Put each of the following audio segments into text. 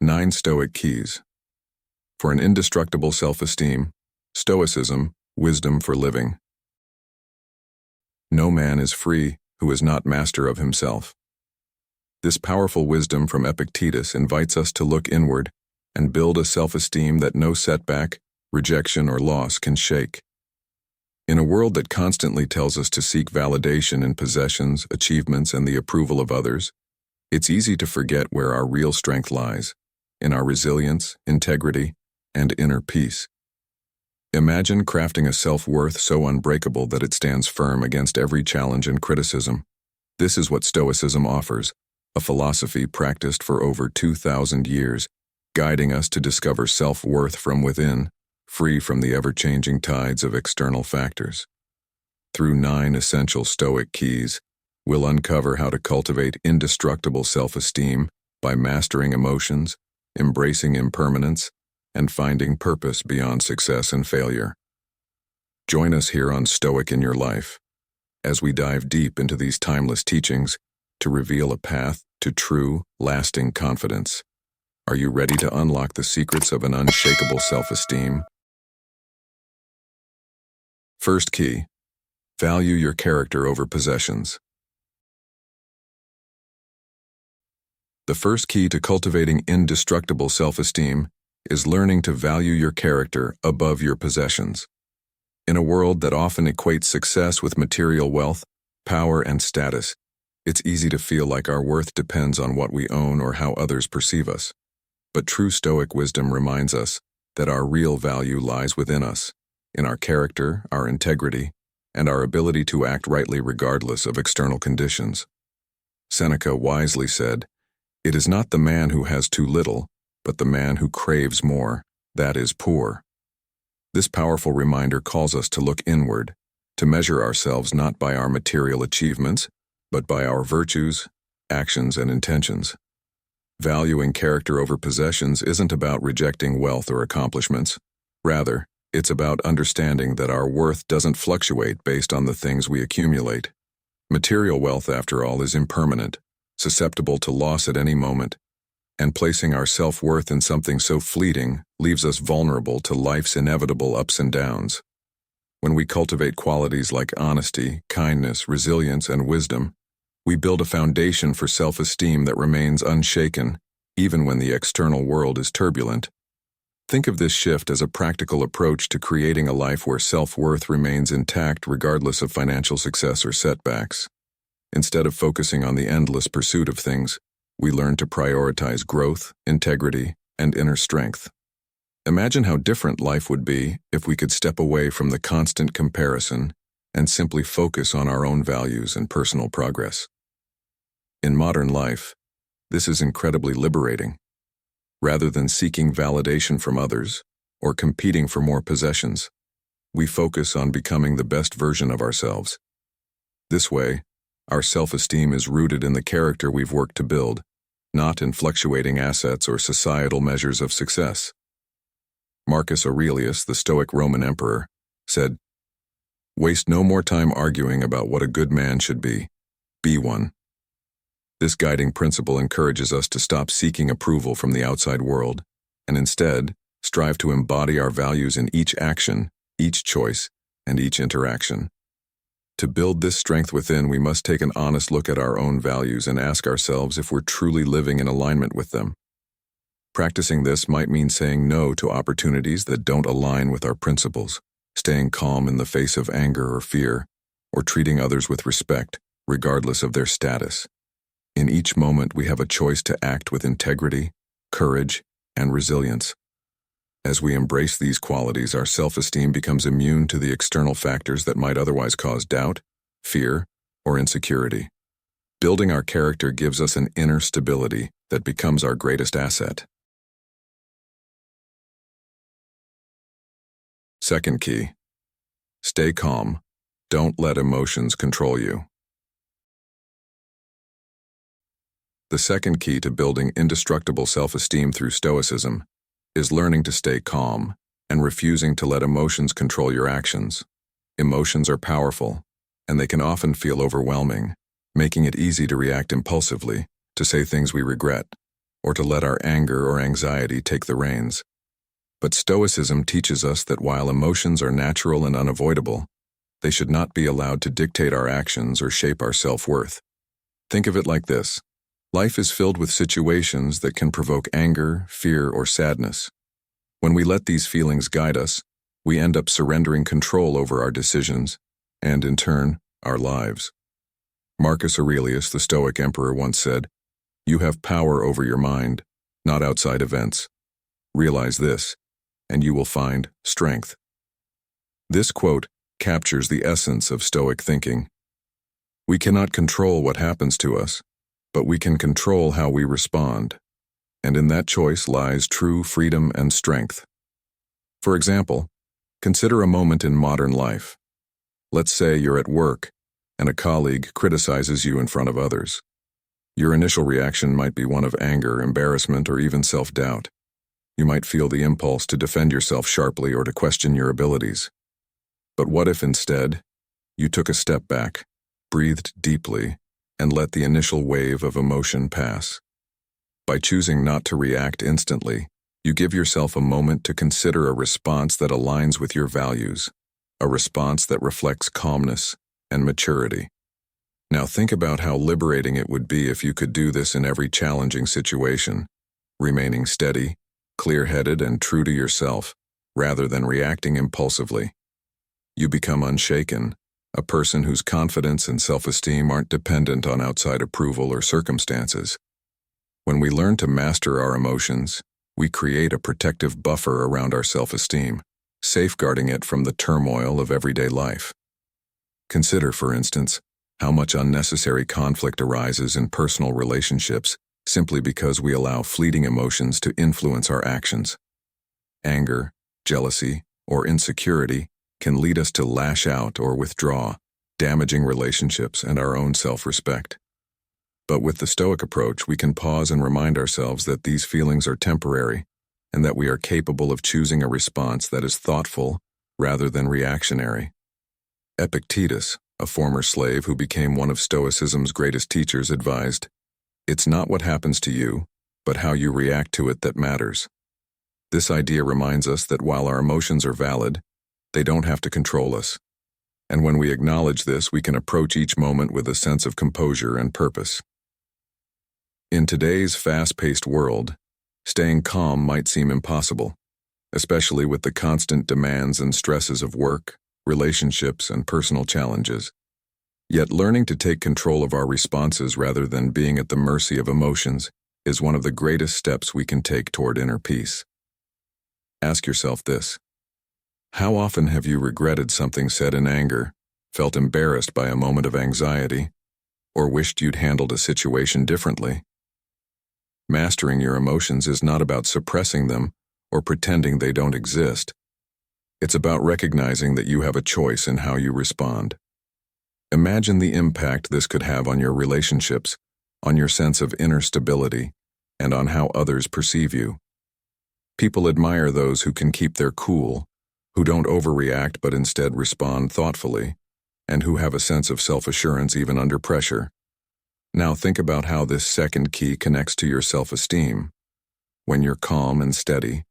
9 Stoic Keys. For an indestructible self-esteem, Stoicism, wisdom for living. No man is free who is not master of himself. This powerful wisdom from Epictetus invites us to look inward and build a self-esteem that no setback, rejection, or loss can shake. In a world that constantly tells us to seek validation in possessions, achievements, and the approval of others, it's easy to forget where our real strength lies, in our resilience, integrity, and inner peace. Imagine crafting a self-worth so unbreakable that it stands firm against every challenge and criticism. This is what Stoicism offers, a philosophy practiced for over 2,000 years, guiding us to discover self-worth from within, free from the ever-changing tides of external factors. Through 9 essential Stoic keys, we'll uncover how to cultivate indestructible self-esteem by mastering emotions, embracing impermanence, and finding purpose beyond success and failure. Join us here on Stoic in Your Life, as we dive deep into these timeless teachings to reveal a path to true, lasting confidence. Are you ready to unlock the secrets of an unshakable self-esteem? First key: value your character over possessions. The first key to cultivating indestructible self-esteem is learning to value your character above your possessions. In a world that often equates success with material wealth, power, and status, it's easy to feel like our worth depends on what we own or how others perceive us. But true Stoic wisdom reminds us that our real value lies within us, in our character, our integrity, and our ability to act rightly regardless of external conditions. Seneca wisely said, "It is not the man who has too little, but the man who craves more, that is poor." This powerful reminder calls us to look inward, to measure ourselves not by our material achievements, but by our virtues, actions, and intentions. Valuing character over possessions isn't about rejecting wealth or accomplishments. Rather, it's about understanding that our worth doesn't fluctuate based on the things we accumulate. Material wealth, after all, is impermanent, susceptible to loss at any moment, and placing our self-worth in something so fleeting leaves us vulnerable to life's inevitable ups and downs. When we cultivate qualities like honesty, kindness, resilience, and wisdom, we build a foundation for self-esteem that remains unshaken, even when the external world is turbulent. Think of this shift as a practical approach to creating a life where self-worth remains intact regardless of financial success or setbacks. Instead of focusing on the endless pursuit of things, we learn to prioritize growth, integrity, and inner strength. Imagine how different life would be if we could step away from the constant comparison and simply focus on our own values and personal progress. In modern life, this is incredibly liberating. Rather than seeking validation from others or competing for more possessions, we focus on becoming the best version of ourselves. This way, our self-esteem is rooted in the character we've worked to build, not in fluctuating assets or societal measures of success. Marcus Aurelius, the Stoic Roman emperor, said, "Waste no more time arguing about what a good man should be. Be one." This guiding principle encourages us to stop seeking approval from the outside world, and instead, strive to embody our values in each action, each choice, and each interaction. To build this strength within, we must take an honest look at our own values and ask ourselves if we're truly living in alignment with them. Practicing this might mean saying no to opportunities that don't align with our principles, staying calm in the face of anger or fear, or treating others with respect, regardless of their status. In each moment, we have a choice to act with integrity, courage, and resilience. As we embrace these qualities, our self-esteem becomes immune to the external factors that might otherwise cause doubt, fear, or insecurity. Building our character gives us an inner stability that becomes our greatest asset. Second key: stay calm. Don't let emotions control you. The second key to building indestructible self-esteem through Stoicism is learning to stay calm and refusing to let emotions control your actions. Emotions are powerful, and they can often feel overwhelming, making it easy to react impulsively, to say things we regret, or to let our anger or anxiety take the reins. But Stoicism teaches us that while emotions are natural and unavoidable, they should not be allowed to dictate our actions or shape our self-worth. Think of it like this. Life is filled with situations that can provoke anger, fear, or sadness. When we let these feelings guide us, we end up surrendering control over our decisions, and in turn, our lives. Marcus Aurelius, the Stoic emperor, once said, "You have power over your mind, not outside events. Realize this, and you will find strength." This quote captures the essence of Stoic thinking. We cannot control what happens to us, but we can control how we respond, and in that choice lies true freedom and strength. For example, consider a moment in modern life. Let's say you're at work, and a colleague criticizes you in front of others. Your initial reaction might be one of anger, embarrassment, or even self-doubt. You might feel the impulse to defend yourself sharply or to question your abilities. But what if instead, you took a step back, breathed deeply, and let the initial wave of emotion pass? By choosing not to react instantly, you give yourself a moment to consider a response that aligns with your values, a response that reflects calmness and maturity. Now think about how liberating it would be if you could do this in every challenging situation, remaining steady, clear-headed, and true to yourself, rather than reacting impulsively. You become unshaken, a person whose confidence and self-esteem aren't dependent on outside approval or circumstances. When we learn to master our emotions, we create a protective buffer around our self-esteem, safeguarding it from the turmoil of everyday life. Consider, for instance, how much unnecessary conflict arises in personal relationships simply because we allow fleeting emotions to influence our actions. Anger, jealousy, or insecurity can lead us to lash out or withdraw, damaging relationships and our own self-respect. But with the Stoic approach, we can pause and remind ourselves that these feelings are temporary and that we are capable of choosing a response that is thoughtful rather than reactionary. Epictetus, a former slave who became one of Stoicism's greatest teachers, advised, "It's not what happens to you, but how you react to it that matters." This idea reminds us that while our emotions are valid, they don't have to control us. And when we acknowledge this, we can approach each moment with a sense of composure and purpose. In today's fast-paced world, staying calm might seem impossible, especially with the constant demands and stresses of work, relationships, and personal challenges. Yet learning to take control of our responses rather than being at the mercy of emotions is one of the greatest steps we can take toward inner peace. Ask yourself this. How often have you regretted something said in anger, felt embarrassed by a moment of anxiety, or wished you'd handled a situation differently? Mastering your emotions is not about suppressing them or pretending they don't exist. It's about recognizing that you have a choice in how you respond. Imagine the impact this could have on your relationships, on your sense of inner stability, and on how others perceive you. People admire those who can keep their cool, who don't overreact but instead respond thoughtfully, and who have a sense of self-assurance even under pressure. Now think about how this second key connects to your self-esteem. When you're calm and steady,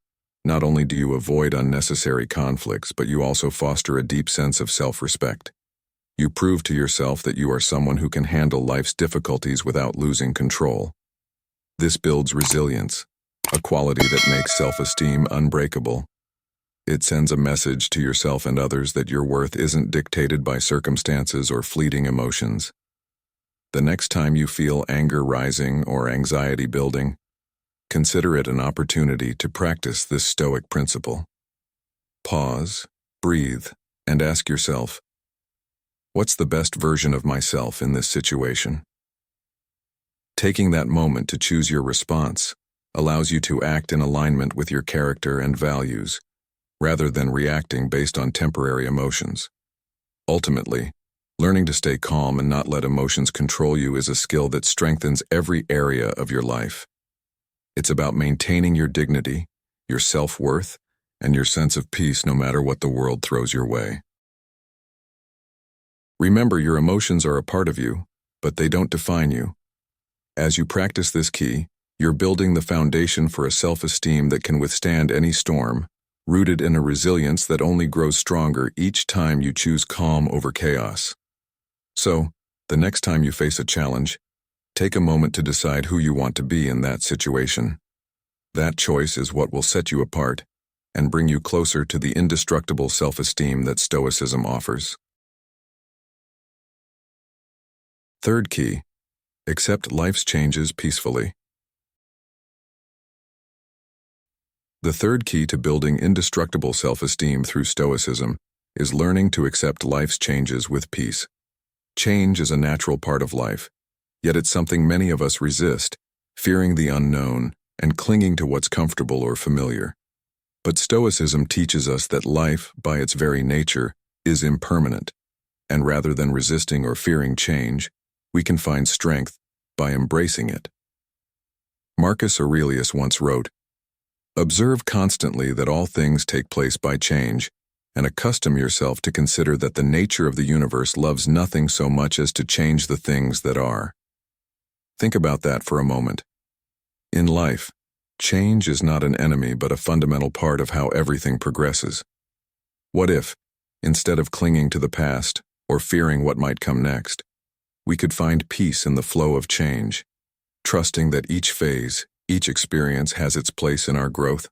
not only do you avoid unnecessary conflicts, but you also foster a deep sense of self-respect. You prove to yourself that you are someone who can handle life's difficulties without losing control. This builds resilience, a quality that makes self-esteem unbreakable. It sends a message to yourself and others that your worth isn't dictated by circumstances or fleeting emotions. The next time you feel anger rising or anxiety building, consider it an opportunity to practice this Stoic principle. Pause, breathe, and ask yourself, what's the best version of myself in this situation? Taking that moment to choose your response allows you to act in alignment with your character and values, rather than reacting based on temporary emotions. Ultimately, learning to stay calm and not let emotions control you is a skill that strengthens every area of your life. It's about maintaining your dignity, your self-worth, and your sense of peace no matter what the world throws your way. Remember, your emotions are a part of you, but they don't define you. As you practice this key, You're building the foundation for a self-esteem that can withstand any storm, rooted in a resilience that only grows stronger each time you choose calm over chaos. So, the next time you face a challenge, take a moment to decide who you want to be in that situation. That choice is what will set you apart and bring you closer to the indestructible self-esteem that Stoicism offers. Third key, accept life's changes peacefully. The third key to building indestructible self-esteem through Stoicism is learning to accept life's changes with peace. Change is a natural part of life, yet it's something many of us resist, fearing the unknown and clinging to what's comfortable or familiar. But Stoicism teaches us that life, by its very nature, is impermanent, and rather than resisting or fearing change, we can find strength by embracing it. Marcus Aurelius once wrote, "Observe constantly that all things take place by change, and accustom yourself to consider that the nature of the universe loves nothing so much as to change the things that are." Think about that for a moment. In life, change is not an enemy but a fundamental part of how everything progresses. What if, instead of clinging to the past or fearing what might come next, we could find peace in the flow of change, trusting that each phase, each experience has its place in our growth?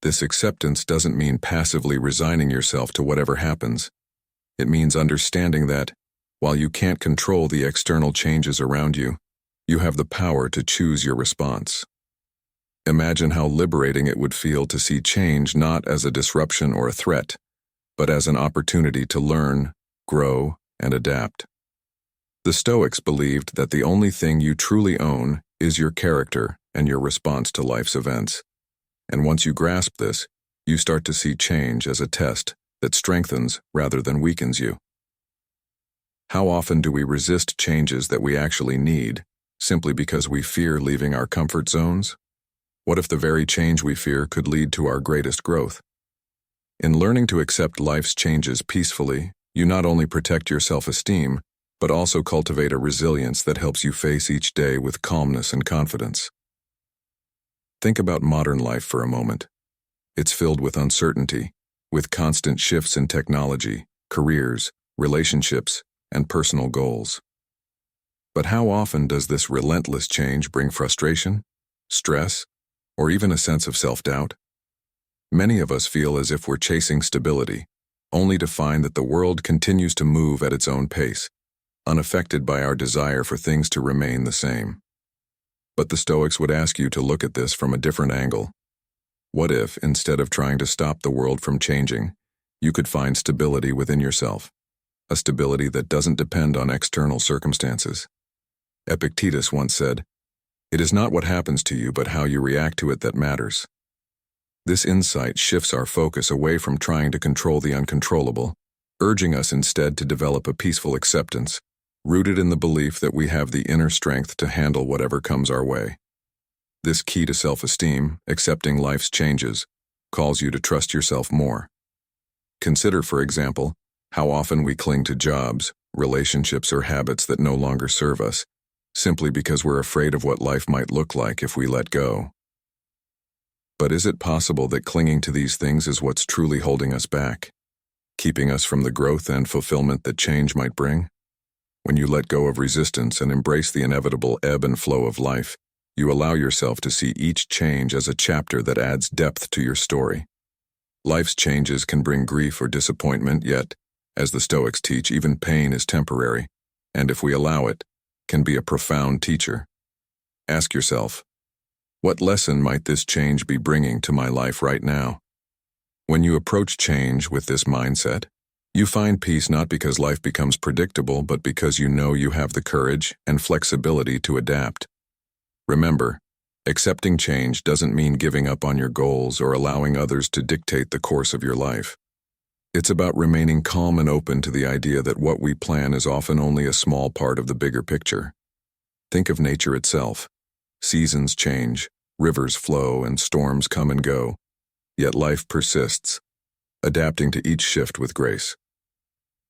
This acceptance doesn't mean passively resigning yourself to whatever happens. It means understanding that, while you can't control the external changes around you, you have the power to choose your response. Imagine how liberating it would feel to see change not as a disruption or a threat, but as an opportunity to learn, grow, and adapt. The Stoics believed that the only thing you truly own is your character and your response to life's events. And once you grasp this, you start to see change as a test that strengthens rather than weakens you. How often do we resist changes that we actually need, simply because we fear leaving our comfort zones? What if the very change we fear could lead to our greatest growth? In learning to accept life's changes peacefully, you not only protect your self-esteem, but also cultivate a resilience that helps you face each day with calmness and confidence. Think about modern life for a moment. It's filled with uncertainty, with constant shifts in technology, careers, relationships, and personal goals. But how often does this relentless change bring frustration, stress, or even a sense of self-doubt? Many of us feel as if we're chasing stability, only to find that the world continues to move at its own pace, unaffected by our desire for things to remain the same. But the Stoics would ask you to look at this from a different angle. What if, instead of trying to stop the world from changing, you could find stability within yourself, a stability that doesn't depend on external circumstances? Epictetus once said, "It is not what happens to you but how you react to it that matters." This insight shifts our focus away from trying to control the uncontrollable, urging us instead to develop a peaceful acceptance, rooted in the belief that we have the inner strength to handle whatever comes our way. This key to self-esteem, accepting life's changes, calls you to trust yourself more. Consider, for example, how often we cling to jobs, relationships, or habits that no longer serve us, simply because we're afraid of what life might look like if we let go. But is it possible that clinging to these things is what's truly holding us back, keeping us from the growth and fulfillment that change might bring? When you let go of resistance and embrace the inevitable ebb and flow of life, you allow yourself to see each change as a chapter that adds depth to your story. Life's changes can bring grief or disappointment, yet, as the Stoics teach, even pain is temporary, and if we allow it, can be a profound teacher. Ask yourself, what lesson might this change be bringing to my life right now? When you approach change with this mindset, you find peace not because life becomes predictable, but because you know you have the courage and flexibility to adapt. Remember, accepting change doesn't mean giving up on your goals or allowing others to dictate the course of your life. It's about remaining calm and open to the idea that what we plan is often only a small part of the bigger picture. Think of nature itself. Seasons change, rivers flow, and storms come and go, yet life persists, adapting to each shift with grace.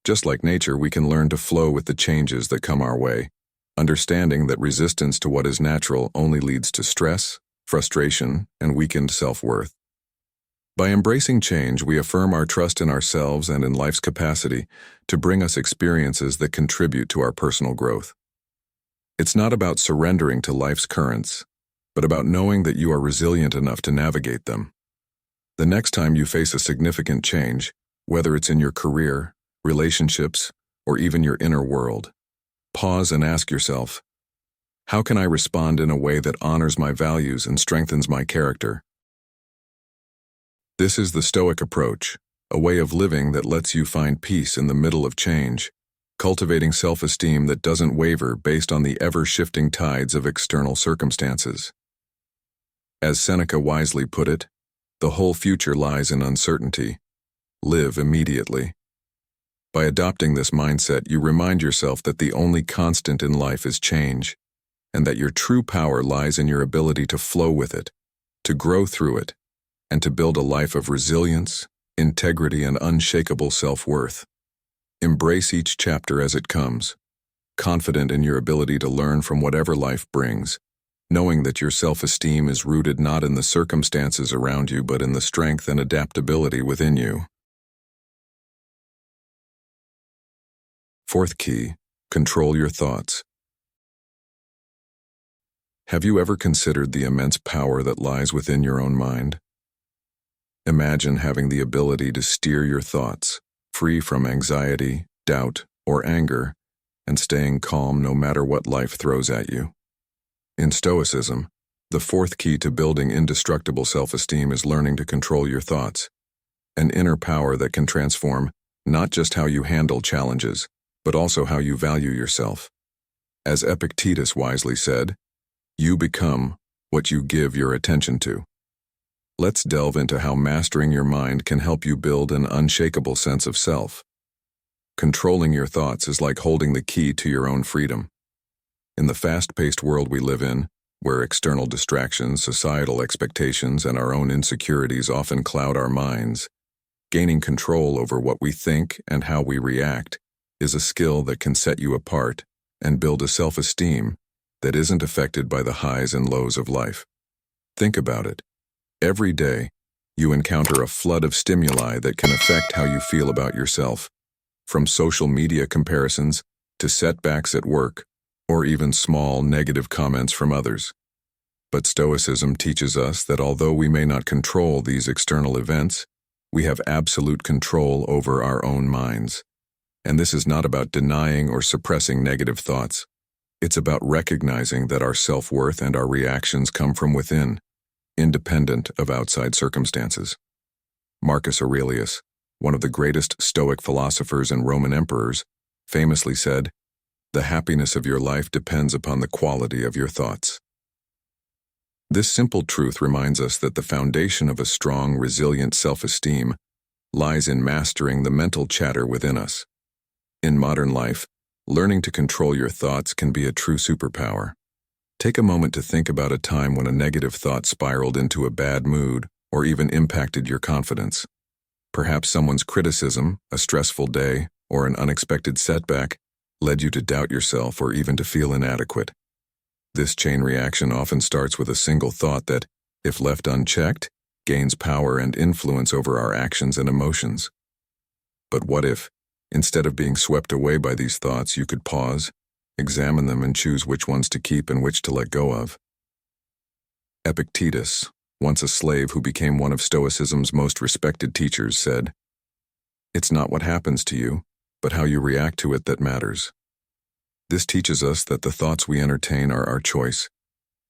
Just like nature, we can learn to flow with the changes that come our way, understanding that resistance to what is natural only leads to stress, frustration, and weakened self-worth. By embracing change, we affirm our trust in ourselves and in life's capacity to bring us experiences that contribute to our personal growth. It's not about surrendering to life's currents, but about knowing that you are resilient enough to navigate them. The next time you face a significant change, whether it's in your career, relationships, or even your inner world, pause and ask yourself, how can I respond in a way that honors my values and strengthens my character? This is the Stoic approach, a way of living that lets you find peace in the middle of change, cultivating self-esteem that doesn't waver based on the ever-shifting tides of external circumstances. As Seneca wisely put it, the whole future lies in uncertainty. Live immediately. By adopting this mindset, you remind yourself that the only constant in life is change, and that your true power lies in your ability to flow with it, to grow through it, and to build a life of resilience, integrity, and unshakable self-worth. Embrace each chapter as it comes, confident in your ability to learn from whatever life brings, knowing that your self-esteem is rooted not in the circumstances around you but in the strength and adaptability within you. Fourth key, control your thoughts. Have you ever considered the immense power that lies within your own mind? Imagine having the ability to steer your thoughts, free from anxiety, doubt, or anger, and staying calm no matter what life throws at you. In Stoicism, the fourth key to building indestructible self-esteem is learning to control your thoughts, an inner power that can transform not just how you handle challenges, but also how you value yourself. As Epictetus wisely said, you become what you give your attention to. Let's delve into how mastering your mind can help you build an unshakable sense of self. Controlling your thoughts is like holding the key to your own freedom. In the fast-paced world we live in, where external distractions, societal expectations, and our own insecurities often cloud our minds, gaining control over what we think and how we react is a skill that can set you apart and build a self-esteem that isn't affected by the highs and lows of life. Think about it. Every day, you encounter a flood of stimuli that can affect how you feel about yourself, from social media comparisons to setbacks at work, or even small negative comments from others. But Stoicism teaches us that although we may not control these external events, we have absolute control over our own minds. And this is not about denying or suppressing negative thoughts. It's about recognizing that our self-worth and our reactions come from within, independent of outside circumstances. Marcus Aurelius, one of the greatest Stoic philosophers and Roman emperors, famously said, "The happiness of your life depends upon the quality of your thoughts." This simple truth reminds us that the foundation of a strong, resilient self-esteem lies in mastering the mental chatter within us. In modern life, learning to control your thoughts can be a true superpower. Take a moment to think about a time when a negative thought spiraled into a bad mood or even impacted your confidence. Perhaps someone's criticism, a stressful day, or an unexpected setback led you to doubt yourself or even to feel inadequate. This chain reaction often starts with a single thought that, if left unchecked, gains power and influence over our actions and emotions. But what if, instead of being swept away by these thoughts, you could pause, examine them, and choose which ones to keep and which to let go of? Epictetus, once a slave who became one of Stoicism's most respected teachers, said, "It's not what happens to you, but how you react to it that matters." This teaches us that the thoughts we entertain are our choice.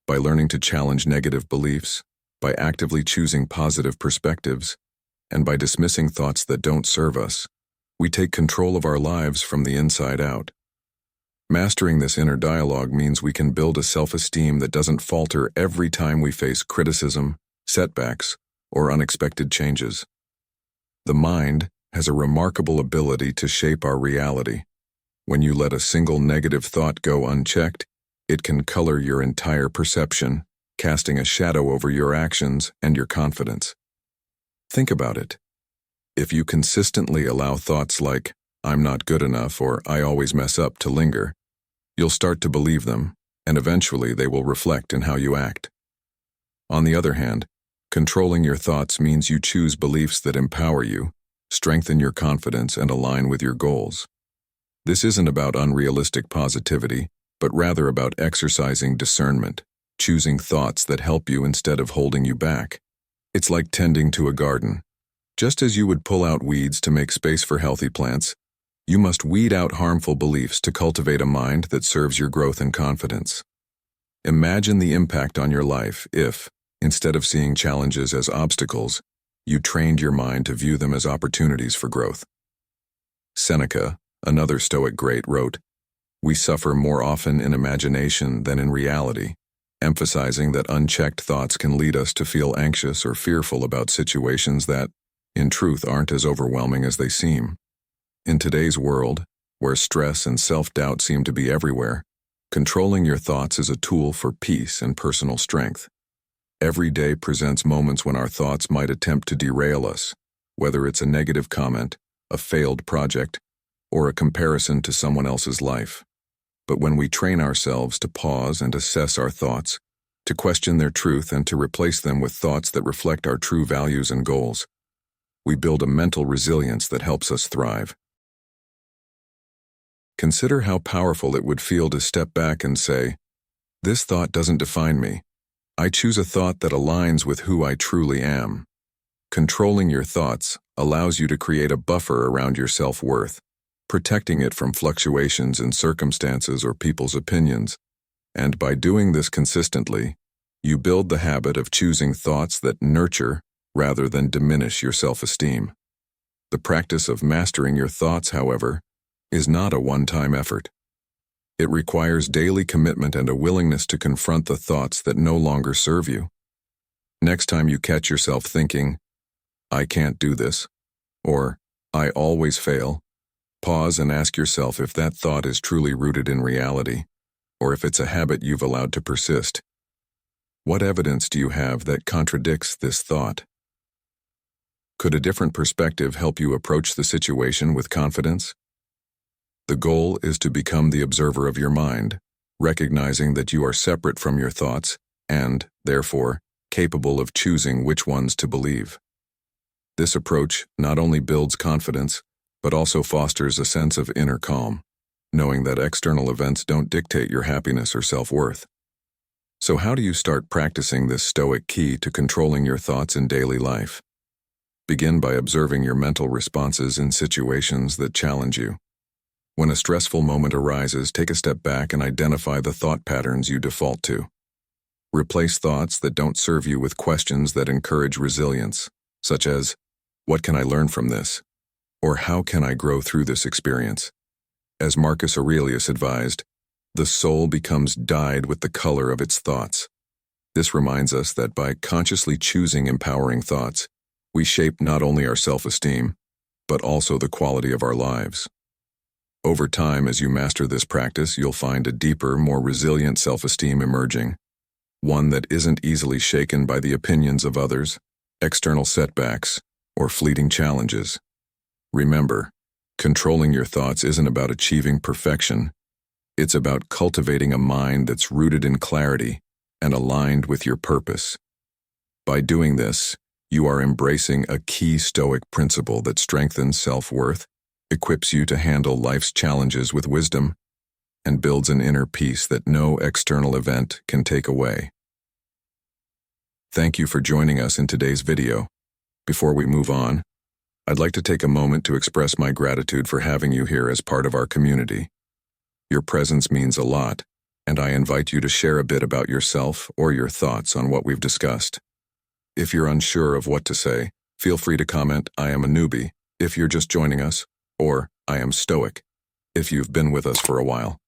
By learning to challenge negative beliefs, by actively choosing positive perspectives, and by dismissing thoughts that don't serve us, we take control of our lives from the inside out. Mastering this inner dialogue means we can build a self-esteem that doesn't falter every time we face criticism, setbacks, or unexpected changes. The mind has a remarkable ability to shape our reality. When you let a single negative thought go unchecked, it can color your entire perception, casting a shadow over your actions and your confidence. Think about it. If you consistently allow thoughts like, "I'm not good enough" or "I always mess up" to linger, You'll start to believe them, and eventually they will reflect in how you act. On the other hand, controlling your thoughts means you choose beliefs that empower you, strengthen your confidence, and align with your goals. This isn't about unrealistic positivity, but rather about exercising discernment, choosing thoughts that help you instead of holding you back. It's like tending to a garden. Just as you would pull out weeds to make space for healthy plants, you must weed out harmful beliefs to cultivate a mind that serves your growth and confidence. Imagine the impact on your life if, instead of seeing challenges as obstacles, you trained your mind to view them as opportunities for growth. Seneca, another Stoic great, wrote, "We suffer more often in imagination than in reality," emphasizing that unchecked thoughts can lead us to feel anxious or fearful about situations that, in truth, aren't as overwhelming as they seem. In today's world, where stress and self-doubt seem to be everywhere, controlling your thoughts is a tool for peace and personal strength. Every day presents moments when our thoughts might attempt to derail us, whether it's a negative comment, a failed project, or a comparison to someone else's life. But when we train ourselves to pause and assess our thoughts, to question their truth and to replace them with thoughts that reflect our true values and goals, we build a mental resilience that helps us thrive. Consider how powerful it would feel to step back and say, "This thought doesn't define me. I choose a thought that aligns with who I truly am." Controlling your thoughts allows you to create a buffer around your self-worth, protecting it from fluctuations in circumstances or people's opinions. And by doing this consistently, you build the habit of choosing thoughts that nurture rather than diminish your self-esteem. The practice of mastering your thoughts, however, is not a one-time effort. It requires daily commitment and a willingness to confront the thoughts that no longer serve you. Next time you catch yourself thinking, "I can't do this," or "I always fail," pause and ask yourself if that thought is truly rooted in reality, or if it's a habit you've allowed to persist. What evidence do you have that contradicts this thought? Could a different perspective help you approach the situation with confidence? The goal is to become the observer of your mind, recognizing that you are separate from your thoughts and, therefore, capable of choosing which ones to believe. This approach not only builds confidence, but also fosters a sense of inner calm, knowing that external events don't dictate your happiness or self-worth. So how do you start practicing this Stoic key to controlling your thoughts in daily life? Begin by observing your mental responses in situations that challenge you. When a stressful moment arises, take a step back and identify the thought patterns you default to. Replace thoughts that don't serve you with questions that encourage resilience, such as, "What can I learn from this?" or "How can I grow through this experience?" As Marcus Aurelius advised, the soul becomes dyed with the color of its thoughts. This reminds us that by consciously choosing empowering thoughts, we shape not only our self-esteem, but also the quality of our lives. Over time, as you master this practice, you'll find a deeper, more resilient self-esteem emerging, one that isn't easily shaken by the opinions of others, external setbacks, or fleeting challenges. Remember, controlling your thoughts isn't about achieving perfection. It's about cultivating a mind that's rooted in clarity and aligned with your purpose. By doing this, you are embracing a key Stoic principle that strengthens self-worth, equips you to handle life's challenges with wisdom, and builds an inner peace that no external event can take away. Thank you for joining us in today's video. Before we move on, I'd like to take a moment to express my gratitude for having you here as part of our community. Your presence means a lot, and I invite you to share a bit about yourself or your thoughts on what we've discussed. If you're unsure of what to say, feel free to comment, "I am a newbie," if you're just joining us, or "I am Stoic," if you've been with us for a while.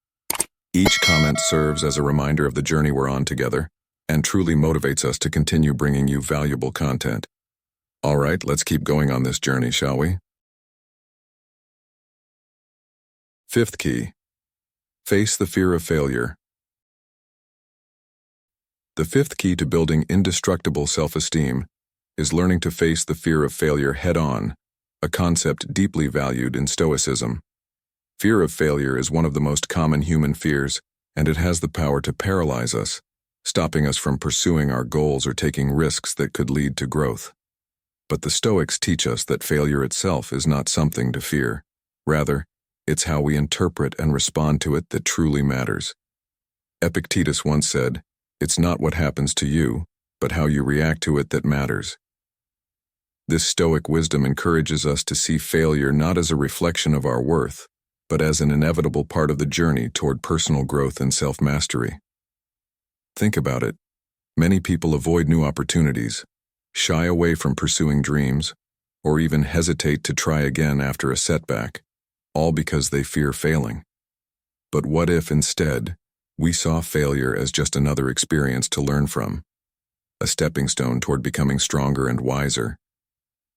Each comment serves as a reminder of the journey we're on together, and truly motivates us to continue bringing you valuable content. All right, let's keep going on this journey, shall we? Fifth key: face the fear of failure. The fifth key to building indestructible self-esteem is learning to face the fear of failure head-on, a concept deeply valued in Stoicism. Fear of failure is one of the most common human fears, and it has the power to paralyze us, stopping us from pursuing our goals or taking risks that could lead to growth. But the Stoics teach us that failure itself is not something to fear. Rather, it's how we interpret and respond to it that truly matters. Epictetus once said, "It's not what happens to you, but how you react to it that matters." This Stoic wisdom encourages us to see failure not as a reflection of our worth, but as an inevitable part of the journey toward personal growth and self-mastery. Think about it. Many people avoid new opportunities, shy away from pursuing dreams, or even hesitate to try again after a setback, all because they fear failing. But what if, instead, we saw failure as just another experience to learn from, a stepping stone toward becoming stronger and wiser?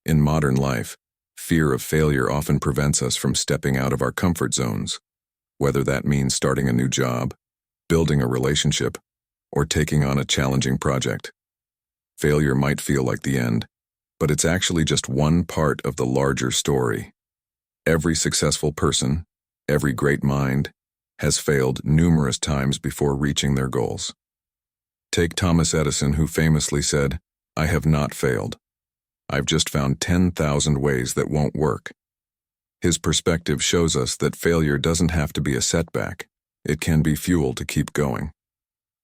In modern life, fear of failure often prevents us from stepping out of our comfort zones, whether that means starting a new job, building a relationship, or taking on a challenging project. Failure might feel like the end, but it's actually just one part of the larger story. Every successful person, every great mind, has failed numerous times before reaching their goals. Take Thomas Edison, who famously said, "I have not failed. I've just found 10,000 ways that won't work." His perspective shows us that failure doesn't have to be a setback. It can be fuel to keep going.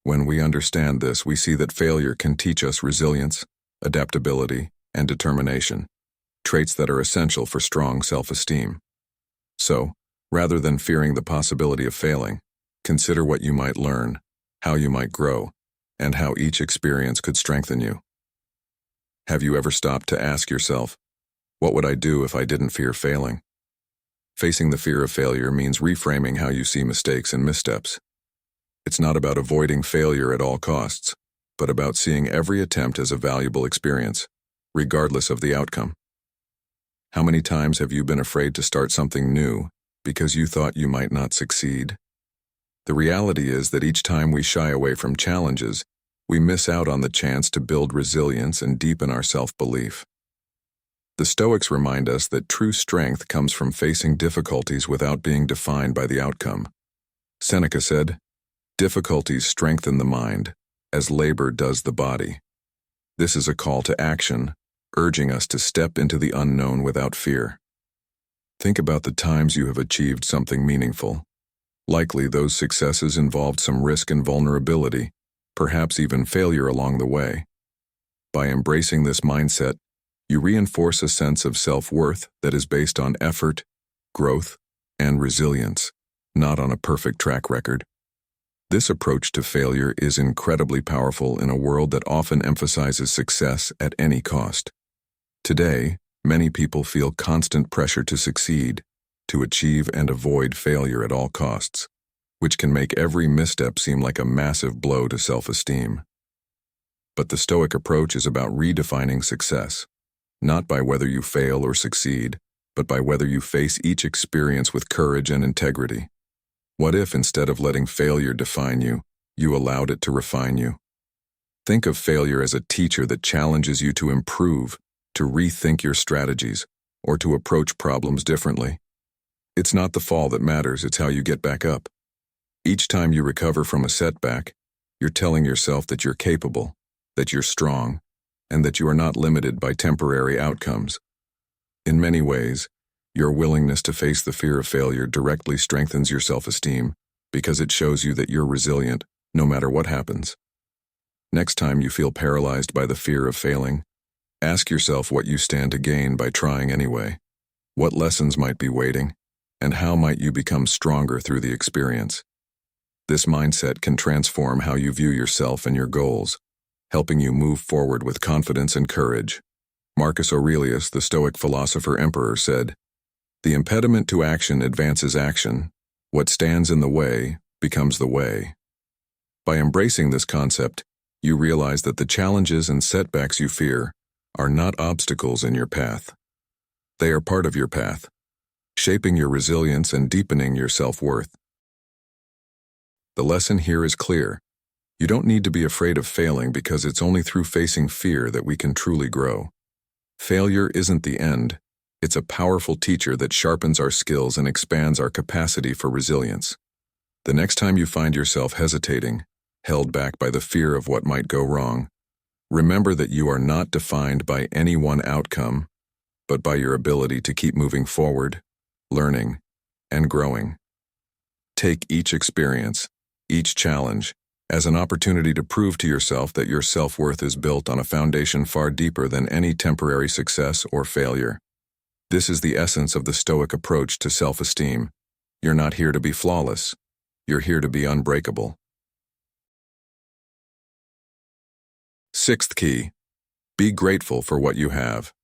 When we understand this, we see that failure can teach us resilience, adaptability, and determination, traits that are essential for strong self-esteem. So, rather than fearing the possibility of failing, consider what you might learn, how you might grow, and how each experience could strengthen you. Have you ever stopped to ask yourself, what would I do if I didn't fear failing? Facing the fear of failure means reframing how you see mistakes and missteps. It's not about avoiding failure at all costs, but about seeing every attempt as a valuable experience, regardless of the outcome. How many times have you been afraid to start something new because you thought you might not succeed? The reality is that each time we shy away from challenges, we miss out on the chance to build resilience and deepen our self-belief. The Stoics remind us that true strength comes from facing difficulties without being defined by the outcome. Seneca said, "Difficulties strengthen the mind, as labor does the body." This is a call to action, urging us to step into the unknown without fear. Think about the times you have achieved something meaningful. Likely those successes involved some risk and vulnerability, perhaps even failure along the way. By embracing this mindset, you reinforce a sense of self-worth that is based on effort, growth, and resilience, not on a perfect track record. This approach to failure is incredibly powerful in a world that often emphasizes success at any cost. Today, many people feel constant pressure to succeed, to achieve and avoid failure at all costs, which can make every misstep seem like a massive blow to self-esteem. But the Stoic approach is about redefining success, not by whether you fail or succeed, but by whether you face each experience with courage and integrity. What if, instead of letting failure define you, you allowed it to refine you? Think of failure as a teacher that challenges you to improve, to rethink your strategies, or to approach problems differently. It's not the fall that matters, it's how you get back up. Each time you recover from a setback, you're telling yourself that you're capable, that you're strong, and that you are not limited by temporary outcomes. In many ways, your willingness to face the fear of failure directly strengthens your self-esteem because it shows you that you're resilient, no matter what happens. Next time you feel paralyzed by the fear of failing, ask yourself what you stand to gain by trying anyway. What lessons might be waiting, and how might you become stronger through the experience? This mindset can transform how you view yourself and your goals, helping you move forward with confidence and courage. Marcus Aurelius, the Stoic philosopher-emperor, said, "The impediment to action advances action. What stands in the way becomes the way." By embracing this concept, you realize that the challenges and setbacks you fear are not obstacles in your path. They are part of your path, shaping your resilience and deepening your self-worth. The lesson here is clear. You don't need to be afraid of failing because it's only through facing fear that we can truly grow. Failure isn't the end, It's a powerful teacher that sharpens our skills and expands our capacity for resilience. The next time you find yourself hesitating, held back by the fear of what might go wrong, remember that you are not defined by any one outcome, but by your ability to keep moving forward, learning, and growing. Take each experience, each challenge, as an opportunity to prove to yourself that your self-worth is built on a foundation far deeper than any temporary success or failure. This is the essence of the Stoic approach to self-esteem. You're not here to be flawless. You're here to be unbreakable. Sixth key, be grateful for what you have.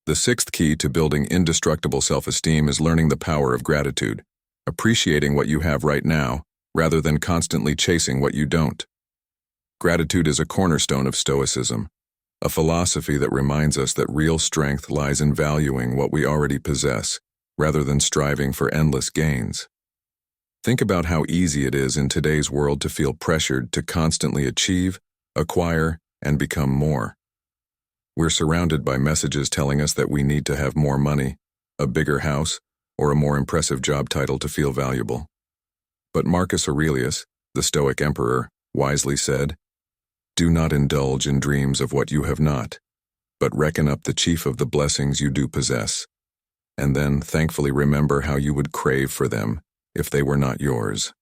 The sixth key to building indestructible self-esteem is learning the power of gratitude, appreciating what you have right now, rather than constantly chasing what you don't. Gratitude is a cornerstone of Stoicism, a philosophy that reminds us that real strength lies in valuing what we already possess, rather than striving for endless gains. Think about how easy it is in today's world to feel pressured to constantly achieve, acquire, and become more. We're surrounded by messages telling us that we need to have more money, a bigger house, or a more impressive job title to feel valuable. But Marcus Aurelius, the Stoic emperor, wisely said, "Do not indulge in dreams of what you have not, but reckon up the chief of the blessings you do possess, and then thankfully remember how you would crave for them if they were not yours."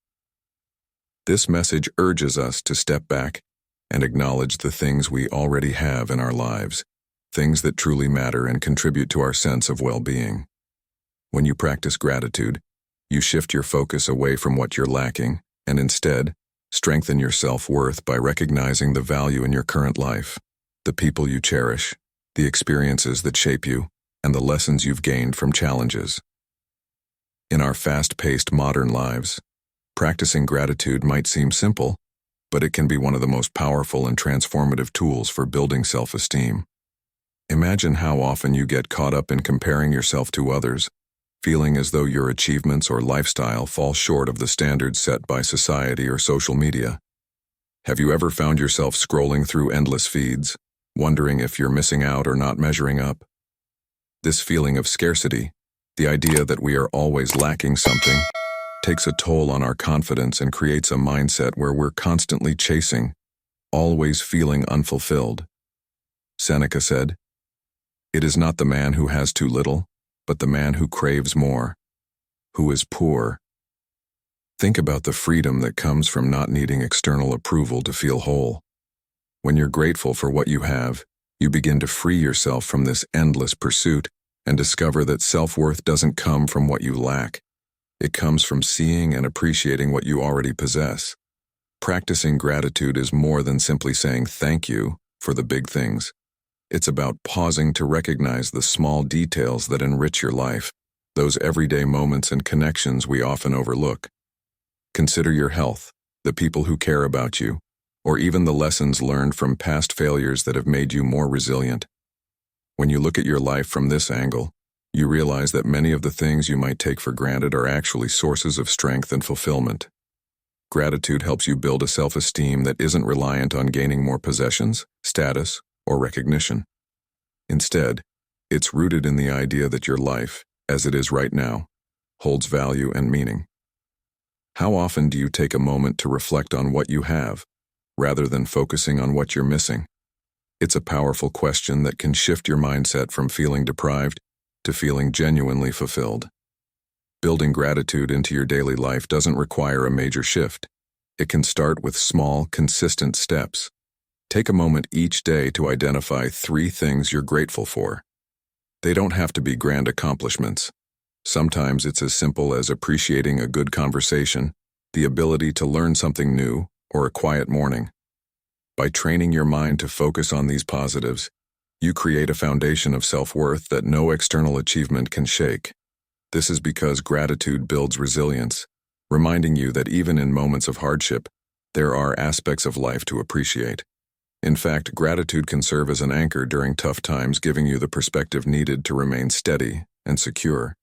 This message urges us to step back and acknowledge the things we already have in our lives, things that truly matter and contribute to our sense of well-being. When you practice gratitude, you shift your focus away from what you're lacking and instead strengthen your self-worth by recognizing the value in your current life, the people you cherish, the experiences that shape you, and the lessons you've gained from challenges. In our fast-paced modern lives, practicing gratitude might seem simple, but it can be one of the most powerful and transformative tools for building self-esteem. Imagine how often you get caught up in comparing yourself to others, feeling as though your achievements or lifestyle fall short of the standards set by society or social media. Have you ever found yourself scrolling through endless feeds, wondering if you're missing out or not measuring up? This feeling of scarcity, the idea that we are always lacking something, takes a toll on our confidence and creates a mindset where we're constantly chasing, always feeling unfulfilled. Seneca said, "It is not the man who has too little, but the man who craves more, who is poor." Think about the freedom that comes from not needing external approval to feel whole. When you're grateful for what you have, you begin to free yourself from this endless pursuit and discover that self-worth doesn't come from what you lack. It comes from seeing and appreciating what you already possess. Practicing gratitude is more than simply saying thank you for the big things. It's about pausing to recognize the small details that enrich your life, those everyday moments and connections we often overlook. Consider your health, the people who care about you, or even the lessons learned from past failures that have made you more resilient. When you look at your life from this angle, you realize that many of the things you might take for granted are actually sources of strength and fulfillment. Gratitude helps you build a self-esteem that isn't reliant on gaining more possessions, status, or recognition. Instead, it's rooted in the idea that your life, as it is right now, holds value and meaning. How often do you take a moment to reflect on what you have, rather than focusing on what you're missing? It's a powerful question that can shift your mindset from feeling deprived to feeling genuinely fulfilled. Building gratitude into your daily life doesn't require a major shift. It can start with small, consistent steps. Take a moment each day to identify 3 things you're grateful for. They don't have to be grand accomplishments. Sometimes it's as simple as appreciating a good conversation, the ability to learn something new, or a quiet morning. By training your mind to focus on these positives, you create a foundation of self-worth that no external achievement can shake. This is because gratitude builds resilience, reminding you that even in moments of hardship, there are aspects of life to appreciate. In fact, gratitude can serve as an anchor during tough times, giving you the perspective needed to remain steady and secure.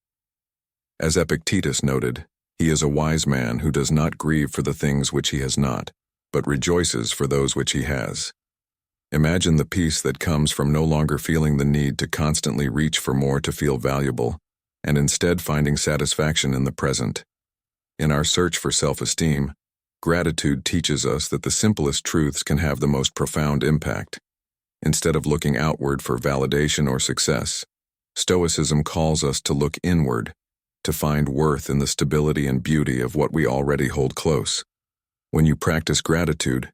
As Epictetus noted, he is a wise man who does not grieve for the things which he has not, but rejoices for those which he has. Imagine the peace that comes from no longer feeling the need to constantly reach for more to feel valuable, and instead finding satisfaction in the present. In our search for self-esteem, gratitude teaches us that the simplest truths can have the most profound impact. Instead of looking outward for validation or success, Stoicism calls us to look inward, to find worth in the stability and beauty of what we already hold close. When you practice gratitude,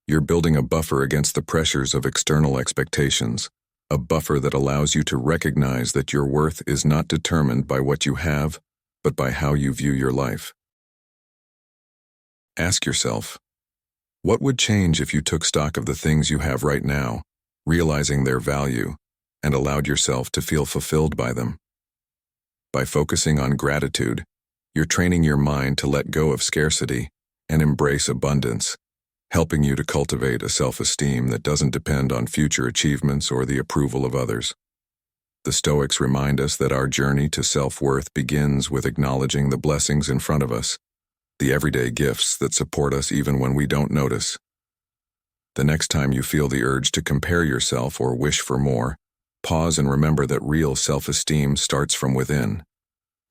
you're building a buffer against the pressures of external expectations, a buffer that allows you to recognize that your worth is not determined by what you have, but by how you view your life. Ask yourself, what would change if you took stock of the things you have right now, realizing their value, and allowed yourself to feel fulfilled by them? By focusing on gratitude, you're training your mind to let go of scarcity and embrace abundance, helping you to cultivate a self-esteem that doesn't depend on future achievements or the approval of others. The Stoics remind us that our journey to self-worth begins with acknowledging the blessings in front of us, the everyday gifts that support us even when we don't notice. The next time you feel the urge to compare yourself or wish for more, pause and remember that real self-esteem starts from within,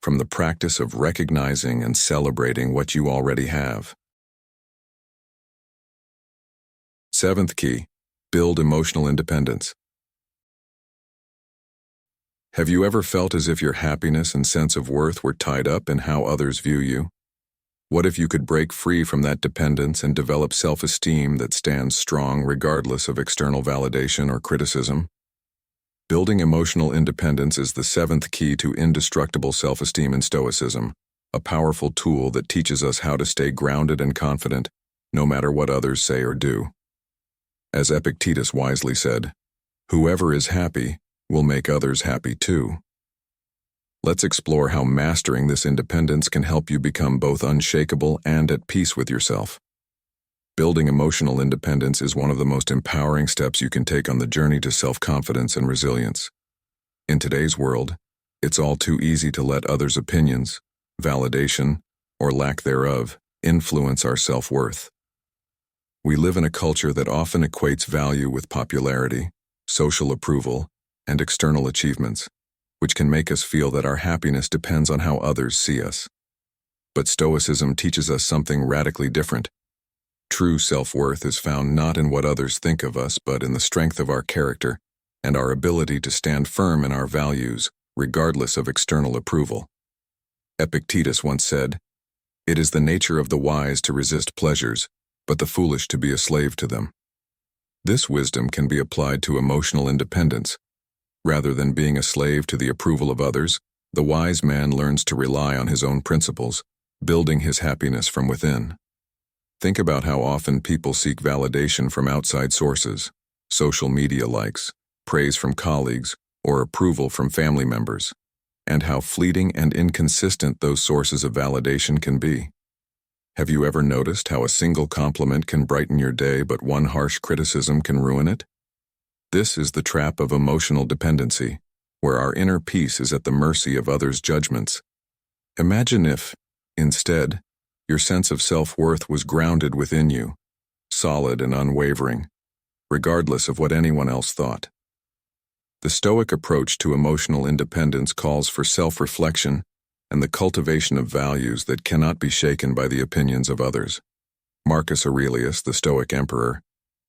from the practice of recognizing and celebrating what you already have. Seventh key, build emotional independence. Have you ever felt as if your happiness and sense of worth were tied up in how others view you? What if you could break free from that dependence and develop self-esteem that stands strong regardless of external validation or criticism? Building emotional independence is the seventh key to indestructible self-esteem in Stoicism, a powerful tool that teaches us how to stay grounded and confident, no matter what others say or do. As Epictetus wisely said, "Whoever is happy will make others happy too." Let's explore how mastering this independence can help you become both unshakable and at peace with yourself. Building emotional independence is one of the most empowering steps you can take on the journey to self-confidence and resilience. In today's world, it's all too easy to let others' opinions, validation, or lack thereof influence our self-worth. We live in a culture that often equates value with popularity, social approval, and external achievements, which can make us feel that our happiness depends on how others see us. But Stoicism teaches us something radically different. True self-worth is found not in what others think of us, but in the strength of our character and our ability to stand firm in our values, regardless of external approval. Epictetus once said, "It is the nature of the wise to resist pleasures, but the foolish to be a slave to them." This wisdom can be applied to emotional independence. Rather than being a slave to the approval of others, the wise man learns to rely on his own principles, building his happiness from within. Think about how often people seek validation from outside sources, social media likes, praise from colleagues, or approval from family members, and how fleeting and inconsistent those sources of validation can be. Have you ever noticed how a single compliment can brighten your day, but one harsh criticism can ruin it? This is the trap of emotional dependency, where our inner peace is at the mercy of others' judgments. Imagine if, instead, your sense of self-worth was grounded within you, solid and unwavering, regardless of what anyone else thought. The Stoic approach to emotional independence calls for self-reflection and the cultivation of values that cannot be shaken by the opinions of others. Marcus Aurelius, the Stoic emperor,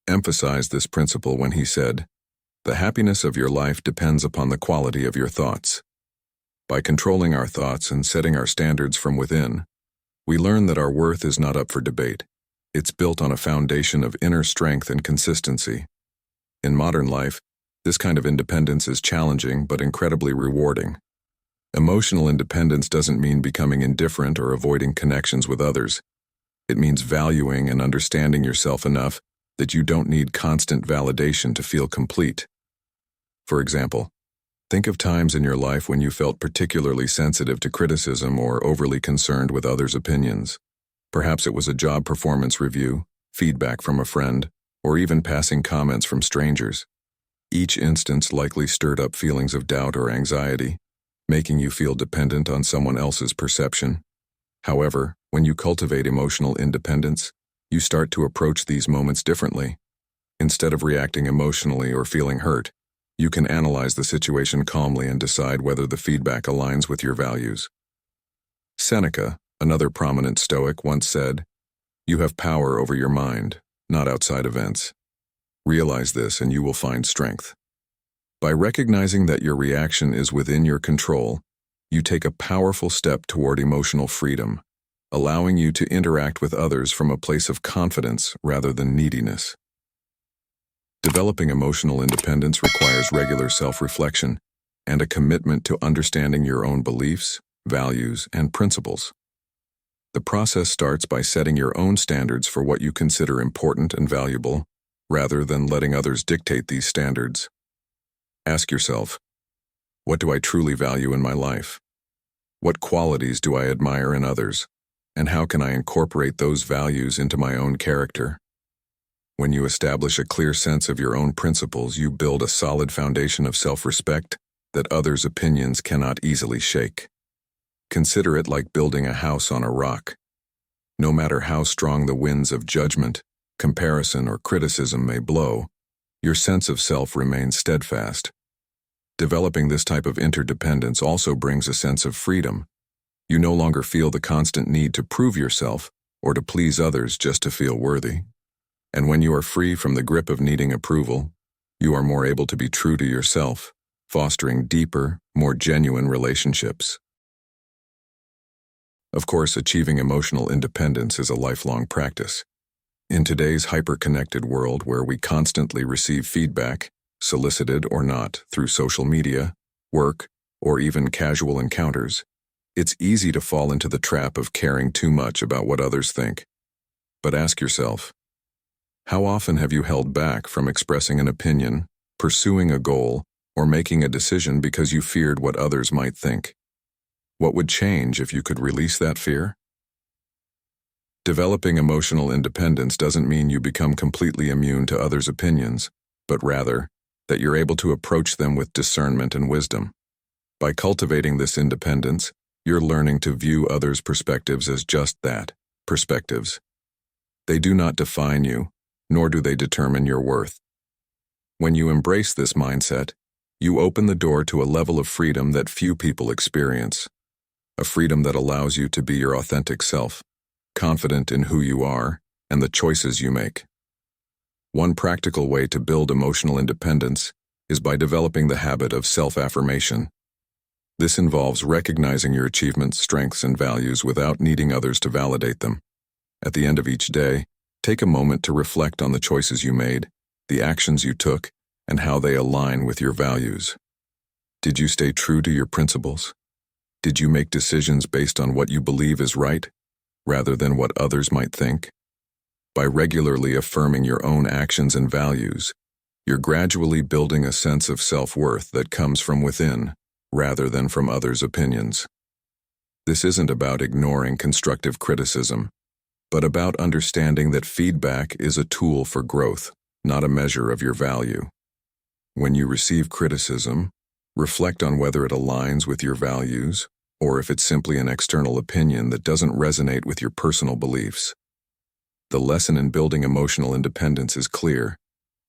emphasized this principle when he said, "The happiness of your life depends upon the quality of your thoughts." By controlling our thoughts and setting our standards from within, we learn that our worth is not up for debate. It's built on a foundation of inner strength and consistency. In modern life, this kind of independence is challenging but incredibly rewarding. Emotional independence doesn't mean becoming indifferent or avoiding connections with others. It means valuing and understanding yourself enough that you don't need constant validation to feel complete. For example, think of times in your life when you felt particularly sensitive to criticism or overly concerned with others' opinions. Perhaps it was a job performance review, feedback from a friend, or even passing comments from strangers. Each instance likely stirred up feelings of doubt or anxiety, making you feel dependent on someone else's perception. However, when you cultivate emotional independence, you start to approach these moments differently. Instead of reacting emotionally or feeling hurt, you can analyze the situation calmly and decide whether the feedback aligns with your values. Seneca, another prominent Stoic, once said, "You have power over your mind, not outside events. Realize this and you will find strength." By recognizing that your reaction is within your control, you take a powerful step toward emotional freedom, allowing you to interact with others from a place of confidence rather than neediness. Developing emotional independence requires regular self-reflection and a commitment to understanding your own beliefs, values, and principles. The process starts by setting your own standards for what you consider important and valuable, rather than letting others dictate these standards. Ask yourself, what do I truly value in my life? What qualities do I admire in others? And how can I incorporate those values into my own character? When you establish a clear sense of your own principles, you build a solid foundation of self-respect that others' opinions cannot easily shake. Consider it like building a house on a rock. No matter how strong the winds of judgment, comparison, or criticism may blow, your sense of self remains steadfast. Developing this type of interdependence also brings a sense of freedom. You no longer feel the constant need to prove yourself or to please others just to feel worthy. And when you are free from the grip of needing approval, you are more able to be true to yourself, fostering deeper, more genuine relationships. Of course, achieving emotional independence is a lifelong practice. In today's hyper-connected world where we constantly receive feedback, solicited or not, through social media, work, or even casual encounters, it's easy to fall into the trap of caring too much about what others think. But ask yourself, how often have you held back from expressing an opinion, pursuing a goal, or making a decision because you feared what others might think? What would change if you could release that fear? Developing emotional independence doesn't mean you become completely immune to others' opinions, but rather that you're able to approach them with discernment and wisdom. By cultivating this independence, you're learning to view others' perspectives as just that, perspectives. They do not define you, nor do they determine your worth. When you embrace this mindset, you open the door to a level of freedom that few people experience. A freedom that allows you to be your authentic self, confident in who you are and the choices you make. One practical way to build emotional independence is by developing the habit of self-affirmation. This involves recognizing your achievements, strengths, and values without needing others to validate them. At the end of each day, take a moment to reflect on the choices you made, the actions you took, and how they align with your values. Did you stay true to your principles? Did you make decisions based on what you believe is right, rather than what others might think? By regularly affirming your own actions and values, you're gradually building a sense of self-worth that comes from within, rather than from others' opinions. This isn't about ignoring constructive criticism, but about understanding that feedback is a tool for growth, not a measure of your value. When you receive criticism, reflect on whether it aligns with your values, or if it's simply an external opinion that doesn't resonate with your personal beliefs. The lesson in building emotional independence is clear.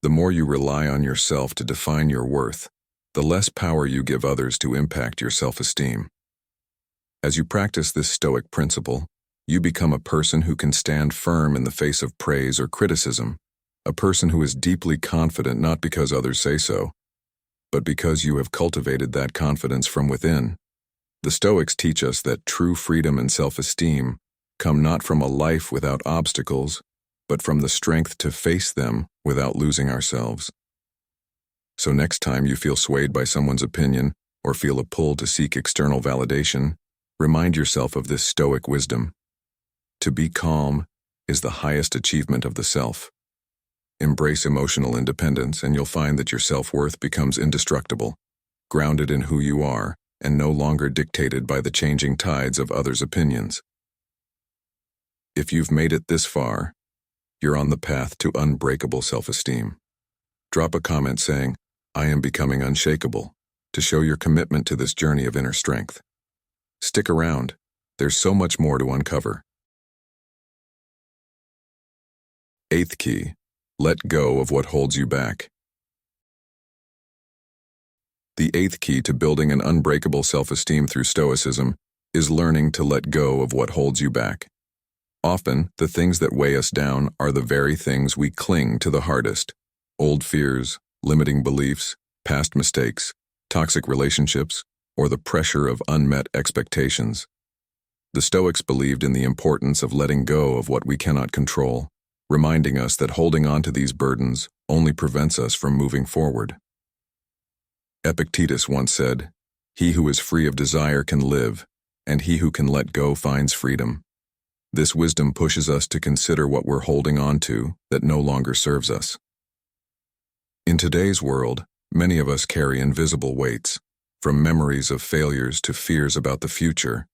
The more you rely on yourself to define your worth, the less power you give others to impact your self-esteem. As you practice this Stoic principle, you become a person who can stand firm in the face of praise or criticism, a person who is deeply confident not because others say so, but because you have cultivated that confidence from within. The Stoics teach us that true freedom and self-esteem come not from a life without obstacles, but from the strength to face them without losing ourselves. So next time you feel swayed by someone's opinion or feel a pull to seek external validation, remind yourself of this Stoic wisdom. To be calm is the highest achievement of the self. Embrace emotional independence and you'll find that your self-worth becomes indestructible, grounded in who you are, and no longer dictated by the changing tides of others' opinions. If you've made it this far, you're on the path to unbreakable self-esteem. Drop a comment saying, "I am becoming unshakable," to show your commitment to this journey of inner strength. Stick around. There's so much more to uncover. Eighth key: Let go of what holds you back. The eighth key to building an unbreakable self-esteem through Stoicism is learning to let go of what holds you back. Often, the things that weigh us down are the very things we cling to the hardest. Old fears, limiting beliefs, past mistakes, toxic relationships, or the pressure of unmet expectations. The Stoics believed in the importance of letting go of what we cannot control, reminding us that holding on to these burdens only prevents us from moving forward. Epictetus once said, "He who is free of desire can live, and he who can let go finds freedom." This wisdom pushes us to consider what we're holding on to that no longer serves us. In today's world, many of us carry invisible weights, from memories of failures to fears about the future.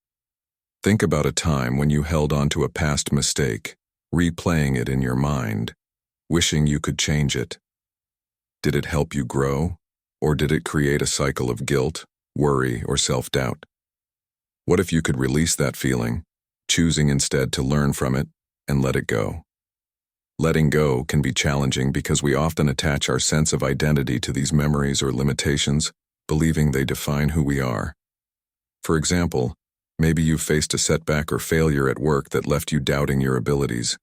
Think about a time when you held on to a past mistake, replaying it in your mind, wishing you could change it. Did it help you grow, or did it create a cycle of guilt, worry, or self-doubt? What if you could release that feeling, choosing instead to learn from it and let it go? Letting go can be challenging because we often attach our sense of identity to these memories or limitations, believing they define who we are. For example, maybe you've faced a setback or failure at work that left you doubting your abilities.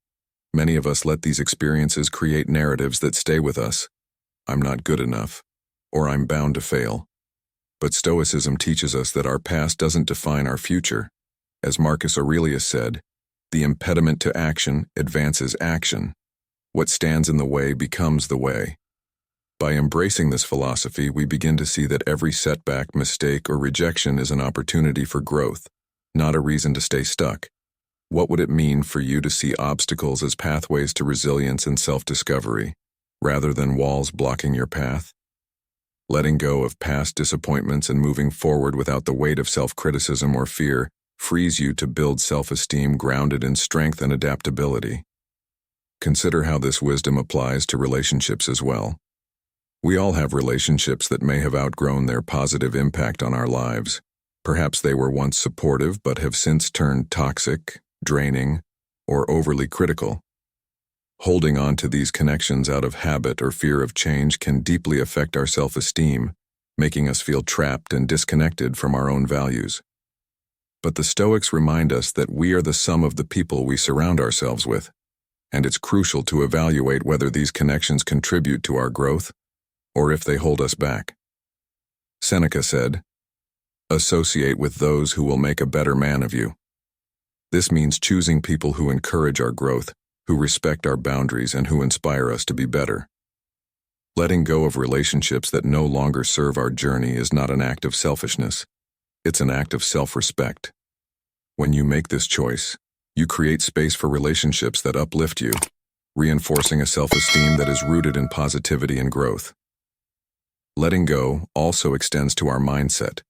Many of us let these experiences create narratives that stay with us. I'm not good enough, or I'm bound to fail. But Stoicism teaches us that our past doesn't define our future. As Marcus Aurelius said, the impediment to action advances action. What stands in the way becomes the way. By embracing this philosophy, we begin to see that every setback, mistake, or rejection is an opportunity for growth, not a reason to stay stuck. What would it mean for you to see obstacles as pathways to resilience and self-discovery, rather than walls blocking your path? Letting go of past disappointments and moving forward without the weight of self-criticism or fear frees you to build self-esteem grounded in strength and adaptability. Consider how this wisdom applies to relationships as well. We all have relationships that may have outgrown their positive impact on our lives. Perhaps they were once supportive but have since turned toxic, draining, or overly critical. Holding on to these connections out of habit or fear of change can deeply affect our self-esteem, making us feel trapped and disconnected from our own values. But the Stoics remind us that we are the sum of the people we surround ourselves with, and it's crucial to evaluate whether these connections contribute to our growth or if they hold us back. Seneca said, "Associate with those who will make a better man of you." This means choosing people who encourage our growth, who respect our boundaries, and who inspire us to be better. Letting go of relationships that no longer serve our journey is not an act of selfishness. It's an act of self-respect. When you make this choice, you create space for relationships that uplift you, reinforcing a self-esteem that is rooted in positivity and growth. Letting go also extends to our mindset,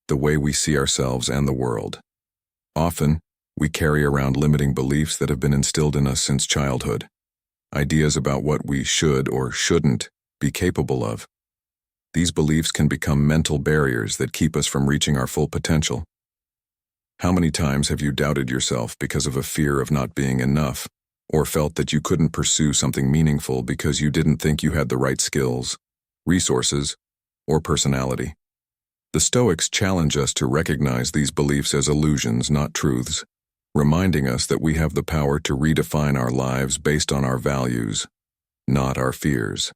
the way we see ourselves and the world. Often, we carry around limiting beliefs that have been instilled in us since childhood, ideas about what we should or shouldn't be capable of. These beliefs can become mental barriers that keep us from reaching our full potential. How many times have you doubted yourself because of a fear of not being enough, or felt that you couldn't pursue something meaningful because you didn't think you had the right skills, resources, or personality? The Stoics challenge us to recognize these beliefs as illusions, not truths, reminding us that we have the power to redefine our lives based on our values, not our fears.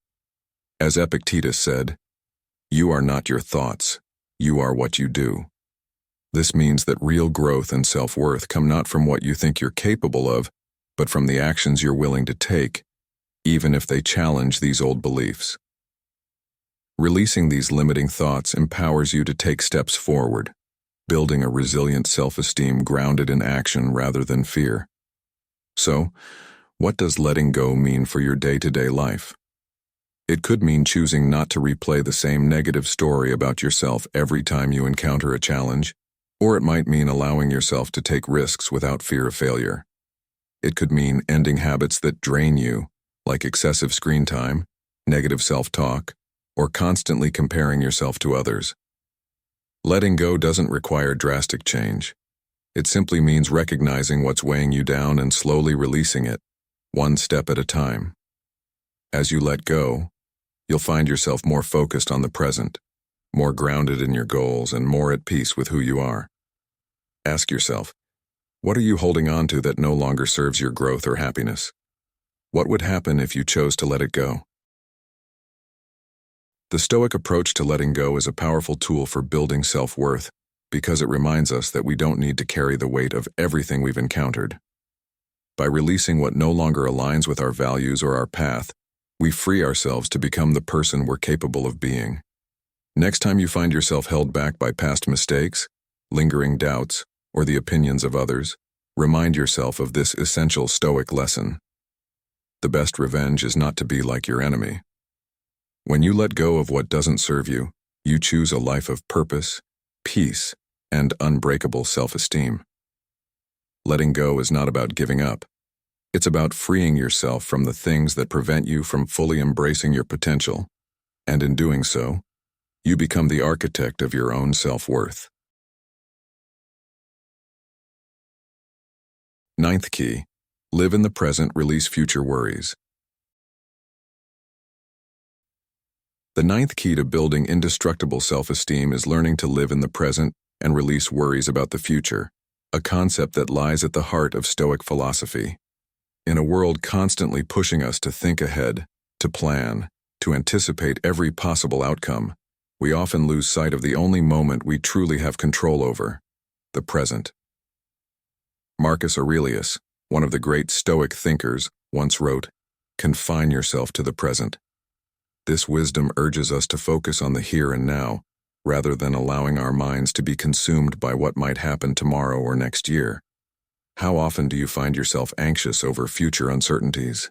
As Epictetus said, "You are not your thoughts, you are what you do." This means that real growth and self-worth come not from what you think you're capable of, but from the actions you're willing to take, even if they challenge these old beliefs. Releasing these limiting thoughts empowers you to take steps forward, building a resilient self-esteem grounded in action rather than fear. So, what does letting go mean for your day-to-day life? It could mean choosing not to replay the same negative story about yourself every time you encounter a challenge, or it might mean allowing yourself to take risks without fear of failure. It could mean ending habits that drain you, like excessive screen time, negative self-talk, or constantly comparing yourself to others. Letting go doesn't require drastic change. It simply means recognizing what's weighing you down and slowly releasing it, one step at a time. As you let go, you'll find yourself more focused on the present, more grounded in your goals, and more at peace with who you are. Ask yourself, what are you holding on to that no longer serves your growth or happiness? What would happen if you chose to let it go? The Stoic approach to letting go is a powerful tool for building self-worth because it reminds us that we don't need to carry the weight of everything we've encountered. By releasing what no longer aligns with our values or our path, we free ourselves to become the person we're capable of being. Next time you find yourself held back by past mistakes, lingering doubts, or the opinions of others, remind yourself of this essential Stoic lesson. The best revenge is not to be like your enemy. When you let go of what doesn't serve you, you choose a life of purpose, peace, and unbreakable self-esteem. Letting go is not about giving up. It's about freeing yourself from the things that prevent you from fully embracing your potential, and in doing so, you become the architect of your own self-worth. Ninth key, live in the present, release future worries. The ninth key to building indestructible self-esteem is learning to live in the present and release worries about the future, a concept that lies at the heart of Stoic philosophy. In a world constantly pushing us to think ahead, to plan, to anticipate every possible outcome, we often lose sight of the only moment we truly have control over, the present. Marcus Aurelius, one of the great Stoic thinkers, once wrote, "Confine yourself to the present." This wisdom urges us to focus on the here and now, rather than allowing our minds to be consumed by what might happen tomorrow or next year. How often do you find yourself anxious over future uncertainties,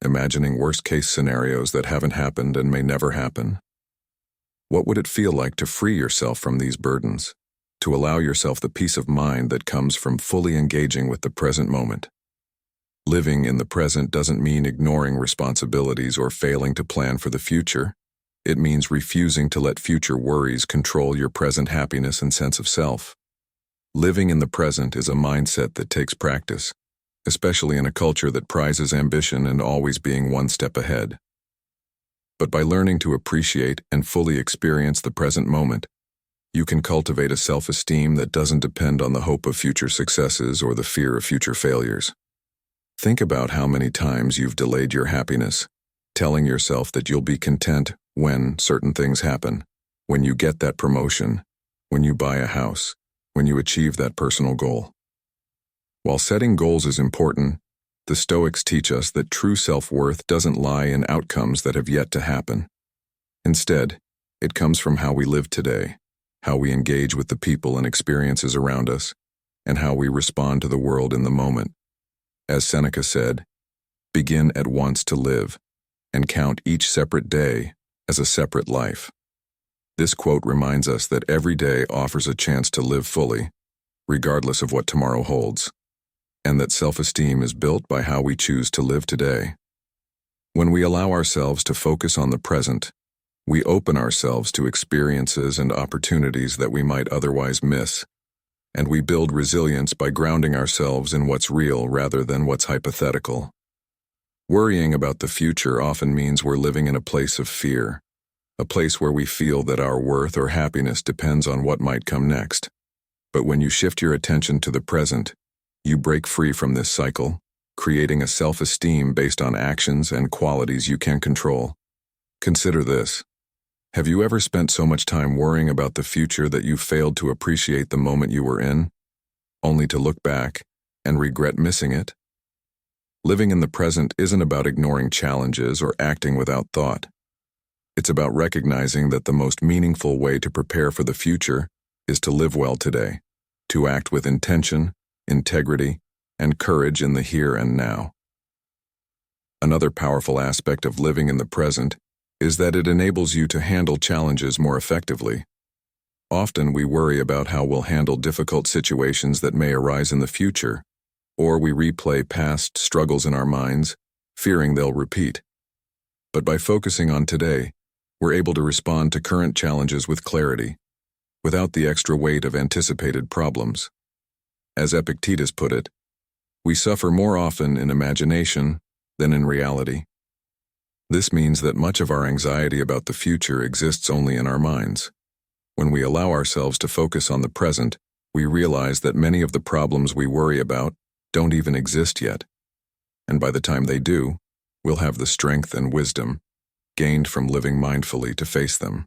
imagining worst-case scenarios that haven't happened and may never happen? What would it feel like to free yourself from these burdens, to allow yourself the peace of mind that comes from fully engaging with the present moment? Living in the present doesn't mean ignoring responsibilities or failing to plan for the future. It means refusing to let future worries control your present happiness and sense of self. Living in the present is a mindset that takes practice, especially in a culture that prizes ambition and always being one step ahead. But by learning to appreciate and fully experience the present moment, you can cultivate a self-esteem that doesn't depend on the hope of future successes or the fear of future failures. Think about how many times you've delayed your happiness, telling yourself that you'll be content when certain things happen, when you get that promotion, when you buy a house, when you achieve that personal goal. While setting goals is important, the Stoics teach us that true self-worth doesn't lie in outcomes that have yet to happen. Instead, it comes from how we live today, how we engage with the people and experiences around us, and how we respond to the world in the moment. As Seneca said, "Begin at once to live, and count each separate day as a separate life." This quote reminds us that every day offers a chance to live fully, regardless of what tomorrow holds, and that self-esteem is built by how we choose to live today. When we allow ourselves to focus on the present, we open ourselves to experiences and opportunities that we might otherwise miss, and we build resilience by grounding ourselves in what's real rather than what's hypothetical. Worrying about the future often means we're living in a place of fear, a place where we feel that our worth or happiness depends on what might come next. But when you shift your attention to the present, you break free from this cycle, creating a self-esteem based on actions and qualities you can control. Consider this. Have you ever spent so much time worrying about the future that you failed to appreciate the moment you were in, only to look back and regret missing it? Living in the present isn't about ignoring challenges or acting without thought. It's about recognizing that the most meaningful way to prepare for the future is to live well today, to act with intention, integrity, and courage in the here and now. Another powerful aspect of living in the present is that it enables you to handle challenges more effectively. Often we worry about how we'll handle difficult situations that may arise in the future, or we replay past struggles in our minds, fearing they'll repeat. But by focusing on today, we're able to respond to current challenges with clarity, without the extra weight of anticipated problems. As Epictetus put it, we suffer more often in imagination than in reality. This means that much of our anxiety about the future exists only in our minds. When we allow ourselves to focus on the present, we realize that many of the problems we worry about don't even exist yet. And by the time they do, we'll have the strength and wisdom gained from living mindfully to face them.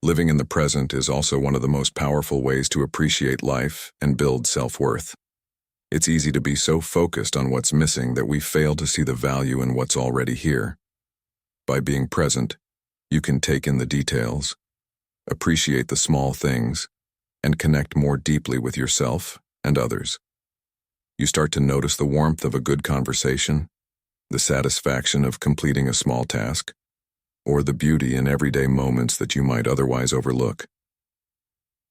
Living in the present is also one of the most powerful ways to appreciate life and build self-worth. It's easy to be so focused on what's missing that we fail to see the value in what's already here. By being present, you can take in the details, appreciate the small things, and connect more deeply with yourself and others. You start to notice the warmth of a good conversation, the satisfaction of completing a small task, or the beauty in everyday moments that you might otherwise overlook.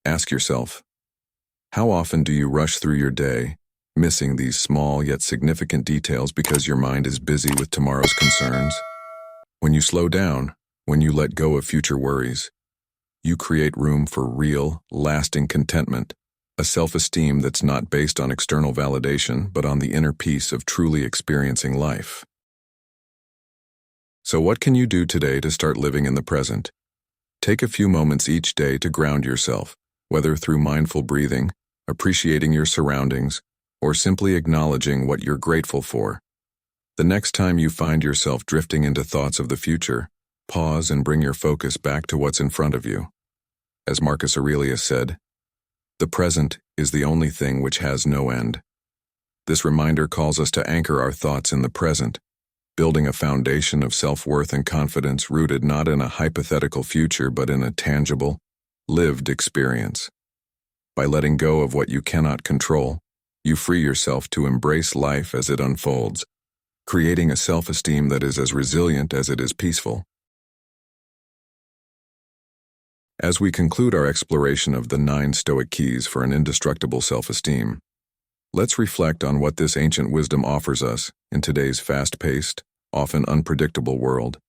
Ask yourself, how often do you rush through your day, missing these small yet significant details because your mind is busy with tomorrow's concerns? When you slow down, when you let go of future worries, you create room for real, lasting contentment, a self-esteem that's not based on external validation but on the inner peace of truly experiencing life. So what can you do today to start living in the present? Take a few moments each day to ground yourself, whether through mindful breathing, appreciating your surroundings, or simply acknowledging what you're grateful for. The next time you find yourself drifting into thoughts of the future, pause and bring your focus back to what's in front of you. As Marcus Aurelius said, "The present is the only thing which has no end." This reminder calls us to anchor our thoughts in the present, building a foundation of self-worth and confidence rooted not in a hypothetical future but in a tangible, lived experience. By letting go of what you cannot control, you free yourself to embrace life as it unfolds, creating a self-esteem that is as resilient as it is peaceful. As we conclude our exploration of the 9 Stoic keys for an indestructible self-esteem, let's reflect on what this ancient wisdom offers us in today's fast-paced, often unpredictable world.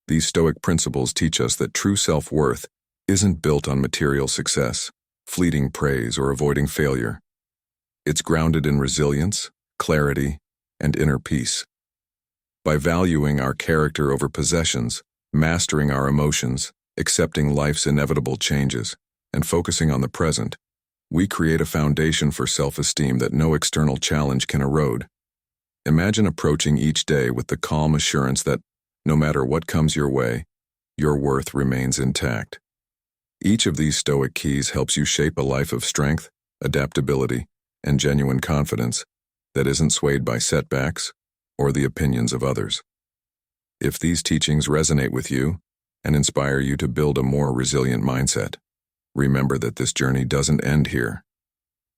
These Stoic principles teach us that true self-worth isn't built on material success, fleeting praise, or avoiding failure. It's grounded in resilience, clarity, and inner peace. By valuing our character over possessions, mastering our emotions, accepting life's inevitable changes, and focusing on the present, we create a foundation for self-esteem that no external challenge can erode. Imagine approaching each day with the calm assurance that, no matter what comes your way, your worth remains intact. Each of these Stoic keys helps you shape a life of strength, adaptability, and genuine confidence that isn't swayed by setbacks or the opinions of others. If these teachings resonate with you and inspire you to build a more resilient mindset, remember that this journey doesn't end here.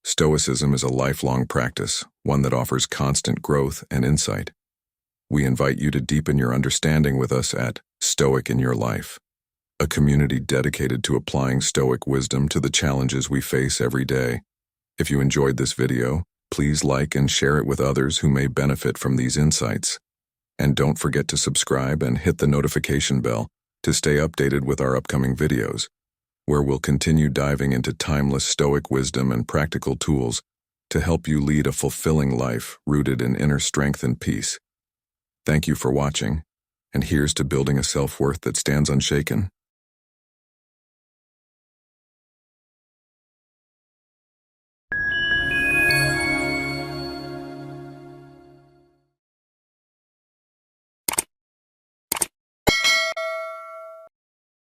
Stoicism is a lifelong practice, one that offers constant growth and insight. We invite you to deepen your understanding with us at Stoic in Your Life, a community dedicated to applying Stoic wisdom to the challenges we face every day. If you enjoyed this video, please like and share it with others who may benefit from these insights. And don't forget to subscribe and hit the notification bell to stay updated with our upcoming videos, where we'll continue diving into timeless Stoic wisdom and practical tools to help you lead a fulfilling life rooted in inner strength and peace. Thank you for watching, and here's to building a self-worth that stands unshaken.